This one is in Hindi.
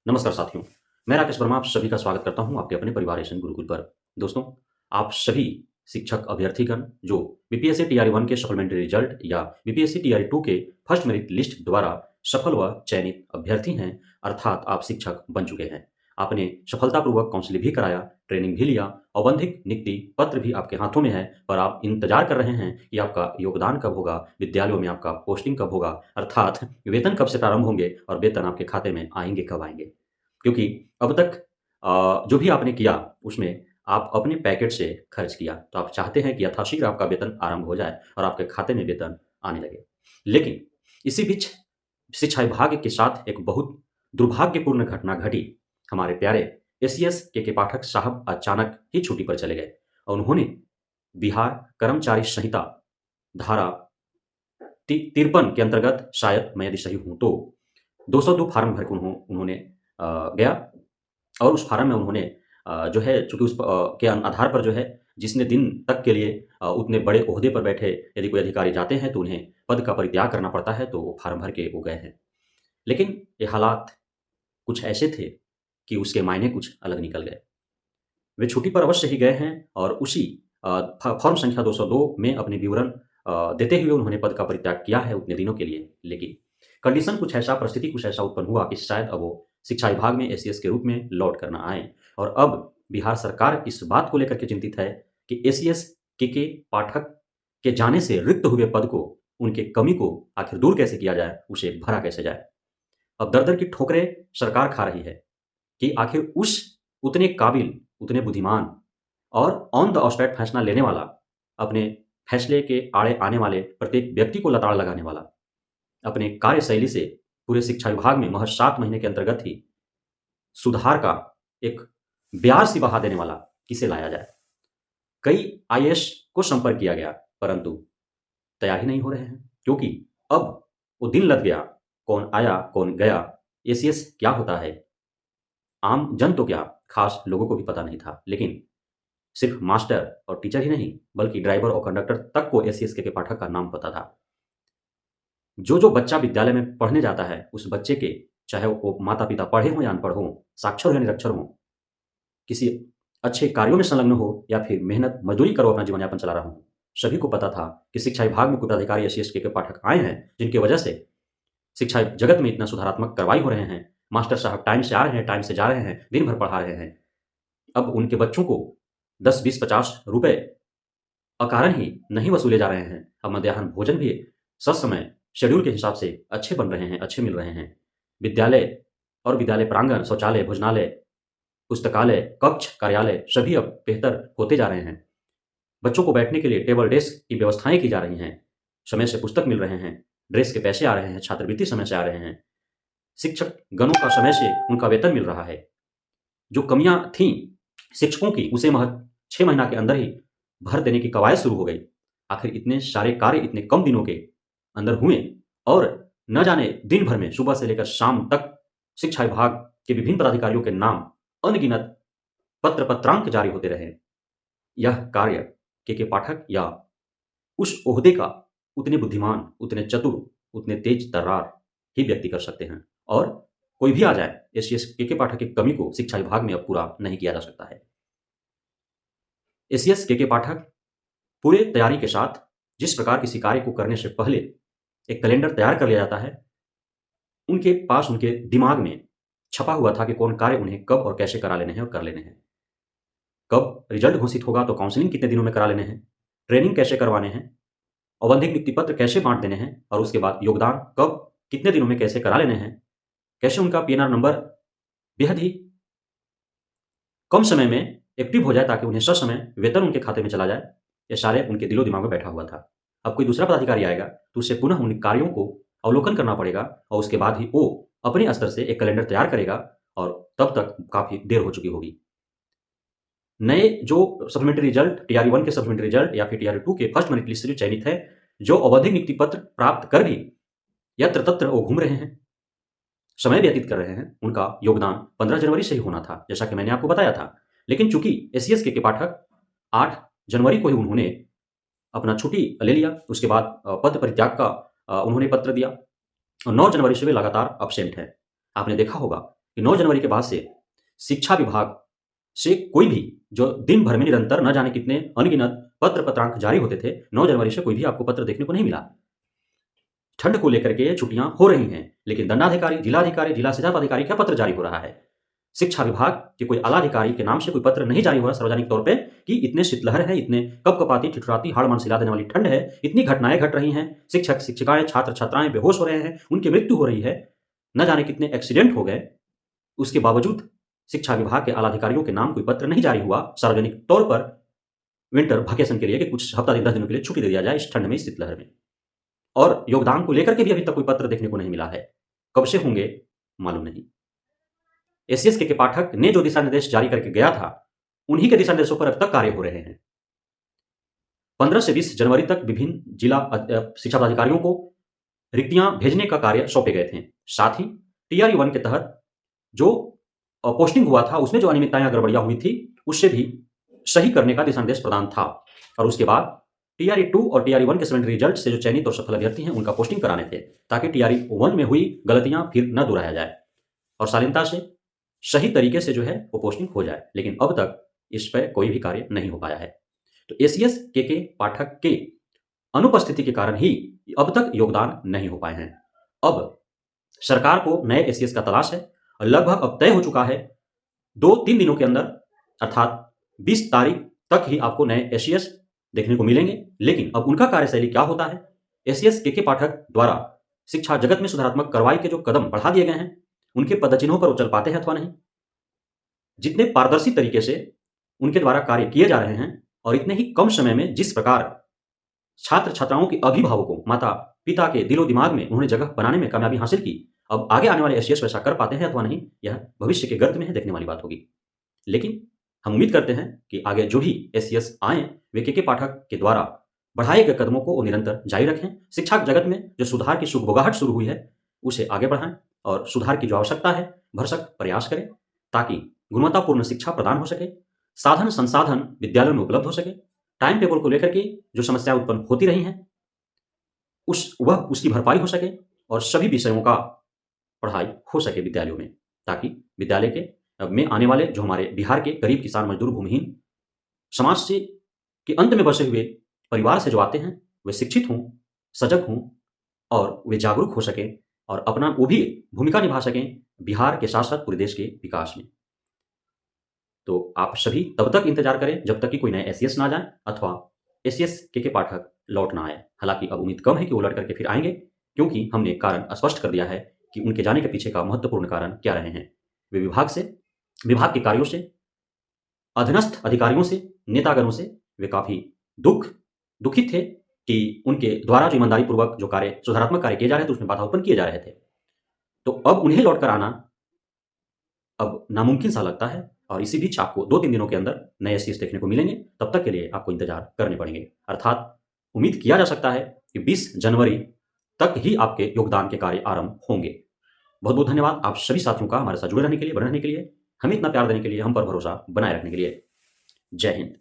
नमस्कार साथियों, मैं राकेश वर्मा आप सभी का स्वागत करता हूं आपके अपने परिवार एशन गुरुकुल पर। दोस्तों, आप सभी शिक्षक अभ्यर्थीगण जो बीपीएससी टीआरई 1 के सप्लीमेंट्री रिजल्ट या बीपीएससी टीआरई 2 के फर्स्ट मेरिट लिस्ट द्वारा सफल व चयनित अभ्यर्थी हैं, अर्थात आप शिक्षक बन चुके हैं। आपने सफलतापूर्वक काउंसलिंग भी कराया, ट्रेनिंग भी लिया, औबंधिक नियुक्ति पत्र भी आपके हाथों में है, पर आप इंतजार कर रहे हैं कि आपका योगदान कब होगा, विद्यालयों में आपका पोस्टिंग कब होगा, अर्थात वेतन कब से प्रारंभ होंगे और वेतन आपके खाते में आएँगे कब आएँगे। क्योंकि अब तक जो भी आपने किया उसमें आप अपने पैकेट से खर्च किया, तो आप चाहते हैं कि यथाशीघ्र आपका वेतन आरंभ हो जाए और आपके खाते में वेतन आने लगे। लेकिन इसी बीच शिक्षा विभाग के साथ एक बहुत दुर्भाग्यपूर्ण घटना घटी। हमारे प्यारे एसीएस के पाठक साहब अचानक ही छुट्टी पर चले गए और उन्होंने बिहार कर्मचारी संहिता धारा 53 के अंतर्गत, शायद मैं यदि सही हूँ तो 202 फार्म भर के उन्होंने गया और उस फार्म में उन्होंने जो है चूँकि के आधार पर जो है जितने दिन तक के लिए उतने बड़े ओहदे पर बैठे यदि कोई अधिकारी जाते हैं तो उन्हें पद का परित्याग करना पड़ता है, तो वो फार्म भर के वो गए हैं। लेकिन ये हालात कुछ ऐसे थे कि उसके मायने कुछ अलग निकल गए। वे छुट्टी पर अवश्य ही गए हैं और उसी फॉर्म संख्या 202 में अपने विवरण देते हुए उन्होंने पद का परित्याग किया है उतने दिनों के लिए। लेकिन कंडीशन कुछ ऐसा, परिस्थिति कुछ ऐसा उत्पन्न हुआ कि शायद अब वो शिक्षा विभाग में एसीएस के रूप में लौट कर ना आएँ और अब बिहार सरकार इस बात को लेकर के चिंतित है कि एसीएस के पाठक के जाने से रिक्त हुए पद को, उनके कमी को आखिर दूर कैसे किया जाए, उसे भरा कैसे जाए। अब दर-दर की ठोकरें सरकार खा रही है कि आखिर उस उतने काबिल, उतने बुद्धिमान और ऑन द स्पॉट फैसला लेने वाला, अपने फैसले के आड़े आने वाले प्रत्येक व्यक्ति को लताड़ लगाने वाला, अपने कार्यशैली से पूरे शिक्षा विभाग में महज़ 7 महीने के अंतर्गत ही सुधार का एक ब्याज सी बहा देने वाला किसे लाया जाए। कई आईएएस को संपर्क किया गया, परंतु तैयार ही नहीं हो रहे हैं, क्योंकि अब वो दिन लद गया, कौन आया, कौन गया, एसीएस क्या होता है, आम जन तो क्या, खास लोगों को भी पता नहीं था। लेकिन सिर्फ मास्टर और टीचर ही नहीं, बल्कि ड्राइवर और कंडक्टर तक को एसीएस के पाठक का नाम पता था। जो बच्चा विद्यालय में पढ़ने जाता है, उस बच्चे के, चाहे वो माता-पिता पढ़े हों या अनपढ़ हों, साक्षर हो या निरक्षर हों, किसी अच्छे कार्यों में संलग्न हो या फिर मेहनत मज़दूरी कर वो अपना जीवन यापन चला रहा हूँ, सभी को पता था कि शिक्षा विभाग में कुछ अधिकारी एसीएस के पाठक आए हैं, जिनकी वजह से शिक्षा जगत में इतना सुधारात्मक कार्रवाई हो रहे हैं। मास्टर साहब टाइम से आ रहे हैं, टाइम से जा रहे हैं, दिन भर पढ़ा रहे हैं। अब उनके बच्चों को 10, 20, 50 रुपए अकारण ही नहीं वसूले जा रहे हैं। अब मध्याह्न भोजन भी ससमय शेड्यूल के हिसाब से अच्छे बन रहे हैं, अच्छे मिल रहे हैं। विद्यालय और विद्यालय प्रांगण, शौचालय, भोजनालय, पुस्तकालय, कक्ष, कार्यालय सभी अब बेहतर होते जा रहे हैं। बच्चों को बैठने के लिए टेबल, डेस्क की व्यवस्थाएँ की जा रही हैं। समय से पुस्तक मिल रहे हैं, ड्रेस के पैसे आ रहे हैं, छात्रवृत्ति समय से आ रहे हैं। शिक्षक गणों का समय से उनका वेतन मिल रहा है। जो कमियाँ थीं शिक्षकों की, उसे महज़ 6 महीना के अंदर ही भर देने की कवायद शुरू हो गई। आखिर इतने सारे कार्य इतने कम दिनों के अंदर हुए और न जाने दिन भर में सुबह से लेकर शाम तक शिक्षा विभाग के विभिन्न पदाधिकारियों के नाम अनगिनत पत्रांक जारी होते रहे। यह कार्य के पाठक या उस ओहदे का उतने बुद्धिमान, उतने चतुर, उतने तेज तर्रार ही व्यक्ति कर सकते हैं और कोई भी आ जाए, एसीएस के पाठक की कमी को शिक्षा विभाग में अब पूरा नहीं किया जा सकता है। एसीएस के पाठक पूरे तैयारी के साथ जिस प्रकार किसी कार्य को करने से पहले एक कैलेंडर तैयार कर लिया जाता है, उनके पास उनके दिमाग में छपा हुआ था कि कौन कार्य उन्हें कब और कैसे करा लेने हैं और कर लेने हैं। कब रिजल्ट घोषित होगा तो काउंसलिंग कितने दिनों में करा लेने हैं, ट्रेनिंग कैसे करवाने हैं, औबंधिक नियुक्ति पत्र कैसे बाँट देने हैं और उसके बाद योगदान कब, कितने दिनों में कैसे करा लेने हैं, कैसे उनका पीएनआर नंबर बेहद ही कम समय में एक्टिव हो जाए ताकि उन्हें ससमय वेतन उनके खाते में चला जाए, ये सारे उनके दिलो-दिमाग में बैठा हुआ था। अब कोई दूसरा पदाधिकारी आएगा तो उसे पुनः उन कार्यों को अवलोकन करना पड़ेगा और उसके बाद ही वो अपने स्तर से एक कैलेंडर तैयार करेगा और तब तक काफ़ी देर हो चुकी होगी। नए जो सप्लीमेंट्री रिजल्ट टीआरई 1 के सप्लीमेंट्री रिजल्ट या फिर टीआरई 2 के फर्स्ट मेरिट लिस्ट से जो चयनित है, जो औबंधिक नियुक्ति पत्र प्राप्त कर भी यत्र-तत्र वो घूम रहे हैं, समय व्यतीत कर रहे हैं, उनका योगदान 15 जनवरी से ही होना था, जैसा कि मैंने आपको बताया था। लेकिन चूँकि एसीएस के पाठक 8 जनवरी को ही उन्होंने अपना छुट्टी ले लिया, उसके बाद पद परित्याग का उन्होंने पत्र दिया और 9 जनवरी से वे लगातार एब्सेंट हैं। आपने देखा होगा कि 9 जनवरी के बाद से शिक्षा विभाग से कोई भी जो दिन भर में निरंतर न जाने कितने अनगिनत पत्र पत्रांक जारी होते थे, 9 जनवरी से कोई भी आपको पत्र देखने को नहीं मिला। ठंड को लेकर के छुट्टियां हो रही हैं, लेकिन दंडाधिकारी, जिलाधिकारी, जिला शिक्षा पदाधिकारी का पत्र जारी हो रहा है। शिक्षा विभाग के कोई आला अधिकारी के नाम से कोई पत्र नहीं जारी हुआ सार्वजनिक तौर पे कि इतने शीतलहर है, इतने कपकपाती, ठिठुराती, हाड़ मांस हिला देने वाली ठंड है, इतनी घटनाएं घट रही हैं, शिक्षक शिक्षिकाएं, छात्र छात्राएं बेहोश हो रहे हैं, उनकी मृत्यु हो रही है, न जाने कितने एक्सीडेंट हो गए। उसके बावजूद शिक्षा विभाग के आला अधिकारियों के नाम कोई पत्र नहीं जारी हुआ सार्वजनिक तौर पर विंटर वेकेशन के लिए कि कुछ हफ्ता दिन 10 दिनों के लिए छुट्टी दे दिया जाए इस ठंड में, इस शीतलहर में। और योगदान को लेकर के भी अभी तक कोई पत्र देखने को नहीं मिला है। कब से होंगे मालूम नहीं। एसीएस के पाठक ने जो दिशा निर्देश जारी करके गया था, उन्हीं के दिशा निर्देशों पर अब तक कार्य हो रहे हैं। 15 से 20 जनवरी तक विभिन्न जिला शिक्षा पदाधिकारियों को रिक्तियां भेजने का कार्य सौंपे गए थे। साथ ही टीआरई 1 के तहत जो पोस्टिंग हुआ था, उसमें जो अनियमितताएं गड़बड़ियां हुई थी, उससे भी सही करने का दिशा निर्देश प्रदान था। और उसके बाद टीआरई 2 और टीआरई 1 के सप्लीमेंट्री रिजल्ट से जो चयनित और सफल अभ्यर्थी हैं, उनका पोस्टिंग कराने थे, ताकि टीआरई 1 में हुई गलतियां फिर न दोहराया जाए और शालीनता से सही तरीके से जो है वो पोस्टिंग हो जाए। लेकिन अब तक इस पर कोई भी कार्य नहीं हो पाया है। तो एसीएस के पाठक के अनुपस्थिति के कारण ही अब तक योगदान नहीं हो पाए हैं। अब सरकार को नए एसीएस का तलाश है और लगभग अब तय हो चुका है 2-3 दिनों के अंदर, अर्थात 20 तारीख तक ही आपको नए एसीएस देखने को मिलेंगे। लेकिन अब उनका कार्यशैली क्या होता है, एसीएस के पाठक द्वारा शिक्षा जगत में सुधारात्मक कार्रवाई के जो कदम बढ़ा दिए गए हैं, उनके पदचिन्हों पर वो चल पाते हैं अथवा नहीं, जितने पारदर्शी तरीके से उनके द्वारा कार्य किए जा रहे हैं और इतने ही कम समय में जिस प्रकार छात्र छात्राओं के अभिभावकों, माता पिता के दिलो दिमाग में उन्होंने जगह बनाने में कामयाबी हासिल की, अब आगे आने वाले एसीएस वैसा कर पाते हैं अथवा नहीं, यह भविष्य के गर्त में है, देखने वाली बात होगी। लेकिन हम उम्मीद करते हैं कि आगे जो भी एसीएस आए, वे के पाठक के द्वारा बढ़ाए गए कदमों को वो निरंतर जारी रखें। शिक्षा जगत में जो सुधार की सुगबुगाहट शुरू हुई है, उसे आगे बढ़ाएं और सुधार की जो आवश्यकता है, भरसक प्रयास करें, ताकि गुणवत्तापूर्ण शिक्षा प्रदान हो सके, साधन संसाधन विद्यालयों में उपलब्ध हो सके, टाइम टेबल को लेकर के जो समस्याएं उत्पन्न होती रही हैं, उसकी भरपाई हो सके और सभी विषयों का पढ़ाई हो सके विद्यालयों में, ताकि विद्यालय के में आने वाले जो हमारे बिहार के गरीब किसान मजदूर भूमिहीन समाज से के अंत में बसे हुए परिवार से जो आते हैं, वे शिक्षित हों, सजग हों और वे जागरूक हो सकें और अपना वो भी भूमिका निभा सकें बिहार के साथ साथ पूरे देश के विकास में। तो आप सभी तब तक इंतजार करें जब तक कि कोई नए एसीएस ना जाए अथवा एसीएस के पाठक लौट ना आए। हालांकि अब उम्मीद कम है कि वो लौट करके फिर आएंगे, क्योंकि हमने कारण स्पष्ट कर दिया है कि उनके जाने के पीछे का महत्वपूर्ण कारण क्या रहे हैं। वे विभाग के कार्यों से, अधीनस्थ अधिकारियों से, नेतागणों से वे काफी दुखित थे कि उनके द्वारा जो ईमानदारी पूर्वक जो कार्य, सुधारात्मक कार्य किए जा रहे थे, उसमें बाधा उत्पन्न किए जा रहे थे। तो अब उन्हें लौटकर आना अब नामुमकिन सा लगता है और इसी बीच आपको 2-3 दिनों के अंदर नए एसीएस देखने को मिलेंगे। तब तक के लिए आपको इंतजार करने पड़ेंगे। अर्थात उम्मीद किया जा सकता है कि 20 जनवरी तक ही आपके योगदान के कार्य आरंभ होंगे। बहुत बहुत धन्यवाद आप सभी साथियों का हमारे साथ जुड़े रहने के लिए, बने रहने के लिए, हमें इतना प्यार देने के लिए, हम पर भरोसा बनाए रखने के लिए। जय हिंद।